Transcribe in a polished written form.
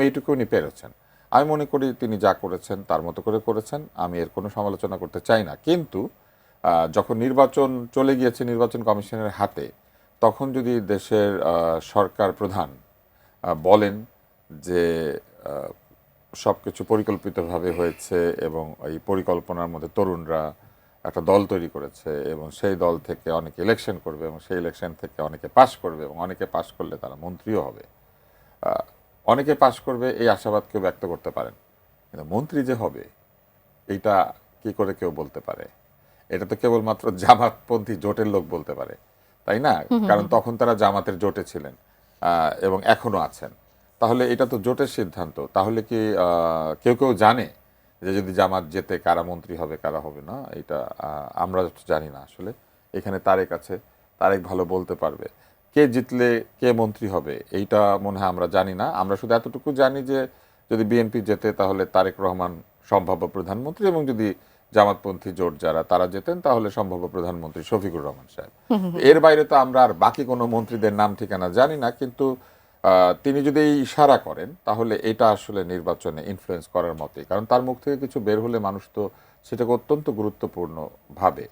এইটুকু উনি পেরেছেন। আমি মনে করি তিনি যা করেছেন তার মতো করে করেছেন, আমি এর কোনো সমালোচনা করতে চাই না। কিন্তু যখন নির্বাচন চলে গিয়েছে নির্বাচন কমিশনের হাতে, তখন যদি দেশের সরকার প্রধান বলেন যে সব কিছু পরিকল্পিতভাবে হয়েছে এবং এই পরিকল্পনার মধ্যে তরুণরা একটা দল তৈরি করেছে এবং সেই দল থেকে অনেকে ইলেকশন করবে এবং সেই ইলেকশন থেকে অনেকে পাশ করবে এবং অনেকে পাশ করলে তারা মন্ত্রীও হবে, অনেকে পাশ করবে এই আশাবাদ কেউ ব্যক্ত করতে পারেন, কিন্তু মন্ত্রী যে হবে এইটা কি করে কেউ বলতে পারে? এটা তো কেবলমাত্র জামাতপন্থী জোটের লোক বলতে পারে, তাই না? কারণ তখন তারা জামাতের জোটে ছিলেন এবং এখনো আছেন। তাহলে এটা তো জোটের সিদ্ধান্ত। তাহলে কি কেউ কেউ জানে যে যদি জামাত জেতে কারা মন্ত্রী হবে কারা হবে না? এটা আমরা জানি না আসলে। এখানে তারেক আছে, তারেক ভালো বলতে পারবে কে জিতলে কে মন্ত্রী হবে। এইটা মনে হয় আমরা জানি না। আমরা শুধু এতটুকু জানি যে যদি বিএনপি জেতে তাহলে তারেক রহমান সম্ভাব্য প্রধানমন্ত্রী, এবং যদি জামাতপন্থী জোট যারা তারা যেতেন তাহলে সম্ভাব্য প্রধানমন্ত্রী শফিকুর রহমান সাহেব। এর বাইরে তো আমরা আর বাকি কোনো মন্ত্রীদের নাম ঠিকানা জানি না, কিন্তু তিনি যদি এই ইশারা করেন তাহলে এটা আসলে নির্বাচনে ইনফ্লুয়েন্স করার মতোই, কারণ তার মুখ থেকে কিছু বের হলে মানুষ তো সেটাকে অত্যন্ত গুরুত্বপূর্ণ ভাবে।